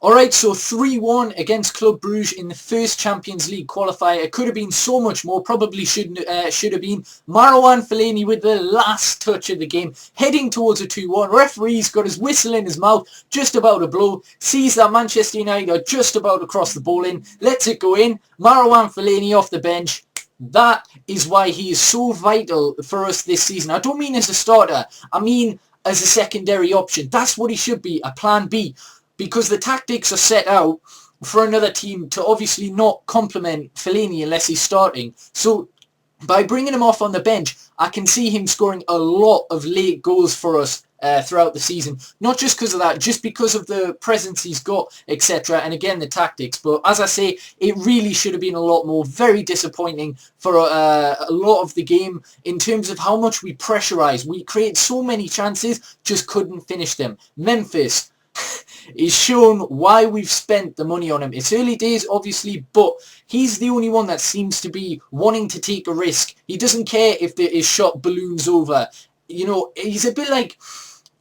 Alright, so 3-1 against Club Brugge in the first Champions League qualifier. It could have been so much more, probably should have been. Marouane Fellaini with the last touch of the game, heading towards a 2-1. Referee's got his whistle in his mouth, just about to blow, sees that Manchester United are just about to cross the ball in, lets it go in. Marouane Fellaini off the bench. That is why he is so vital for us this season. I don't mean as a starter, I mean as a secondary option. That's what he should be, a plan B. Because the tactics are set out for another team to obviously not complement Fellaini unless he's starting. So by bringing him off on the bench, I can see him scoring a lot of late goals for us throughout the season. Not just because of that, just because of the presence he's got, etc. And again, the tactics. But as I say, it really should have been a lot more. Very disappointing for a lot of the game in terms of how much we pressurised. We created so many chances, just couldn't finish them. Memphis is shown why we've spent the money on him. It's early days, obviously, but he's the only one that seems to be wanting to take a risk. He doesn't care if his shot balloons over. You know, he's a bit like,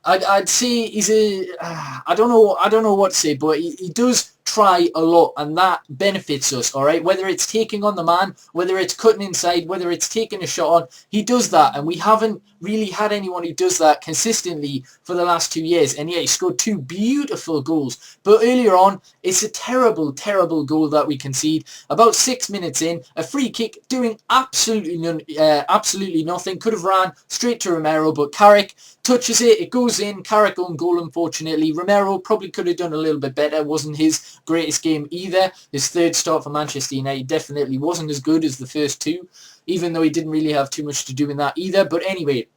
I'd say he's a, I don't know what to say, but he does try a lot, and that benefits us, alright? Whether it's taking on the man, whether it's cutting inside, whether it's taking a shot on, he does that, and we haven't really had anyone who does that consistently for the last 2 years. And yeah, he scored 2 beautiful goals, but earlier on, it's a terrible goal that we concede. About 6 minutes in, a free kick, doing absolutely nothing. Could have ran straight to Romero, but Carrick touches it, it goes in. Carrick own goal, unfortunately. Romero probably could have done a little bit better. Wasn't his greatest game either. His third start for Manchester United definitely wasn't as good as the first 2, even though he didn't really have too much to do in that either. But anyway,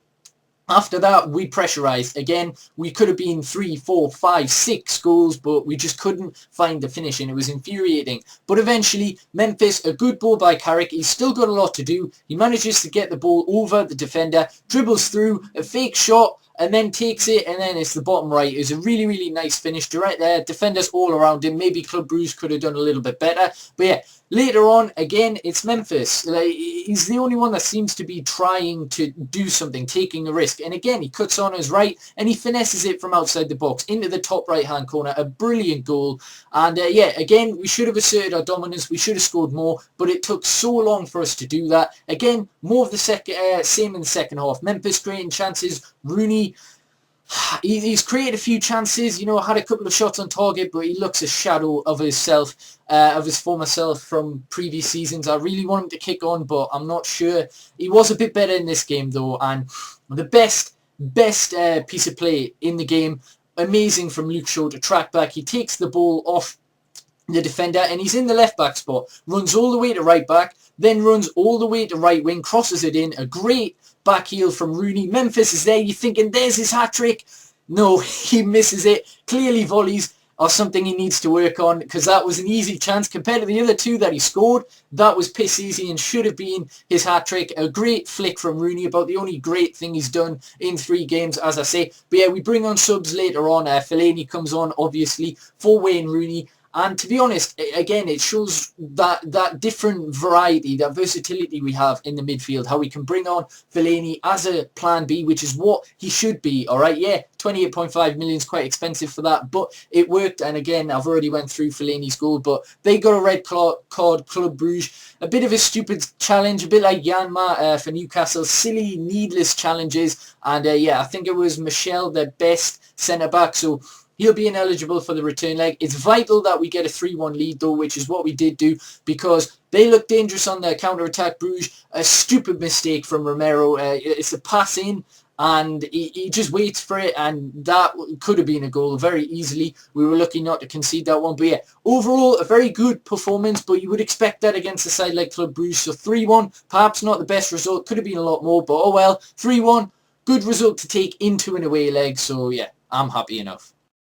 after that, we pressurised. Again, we could have been 3, 4, 5, 6 goals, but we just couldn't find the finish, and it was infuriating. But eventually, Memphis, a good ball by Carrick. He's still got a lot to do. He manages to get the ball over the defender, dribbles through, a fake shot, and then takes it, and then it's the bottom right. It's a really nice finish right there. Defenders all around him. Maybe Club Brugge could have done a little bit better. But yeah, later on, again, it's Memphis. Like, he's the only one that seems to be trying to do something, taking a risk. And again, he cuts on his right, and he finesses it from outside the box into the top right-hand corner. A brilliant goal. And yeah, again, we should have asserted our dominance. We should have scored more, but it took so long for us to do that. Again, more of the same in the second half. Memphis creating chances. Rooney, he's created a few chances, you know, had a couple of shots on target, but he looks a shadow of himself, of his former self from previous seasons. I really want him to kick on, but I'm not sure. He was a bit better in this game, though, and the best piece of play in the game, amazing from Luke Shaw to track back. He takes the ball off the defender, and he's in the left back spot, runs all the way to right back, then runs all the way to right wing, crosses it in, a great back heel from Rooney. Memphis is there, you're thinking there's his hat-trick. No, he misses it. Clearly volleys are something he needs to work on, because that was an easy chance compared to the other 2 that he scored. That was piss easy and should have been his hat-trick. A great flick from Rooney, about the only great thing he's done in 3 games, as I say. But yeah, we bring on subs later on. Fellaini comes on, obviously, for Wayne Rooney. And to be honest, again, it shows that different variety, that versatility we have in the midfield, how we can bring on Fellaini as a plan B, which is what he should be, all right? Yeah, 28.5 million is quite expensive for that, but it worked. And again, I've already went through Fellaini's goal, but they got a red card, Club Brugge. A bit of a stupid challenge, a bit like Yanma for Newcastle. Silly, needless challenges. And yeah, I think it was Michel, their best centre-back, so he'll be ineligible for the return leg. It's vital that we get a 3-1 lead, though, which is what we did do, because they look dangerous on the counter-attack. Brugge, a stupid mistake from Romero. It's a pass in, and he just waits for it, and that could have been a goal very easily. We were lucky not to concede that one. But yeah, overall, a very good performance, but you would expect that against a side like Club Brugge. So 3-1, perhaps not the best result. Could have been a lot more, but oh well. 3-1, good result to take into an away leg. So yeah, I'm happy enough.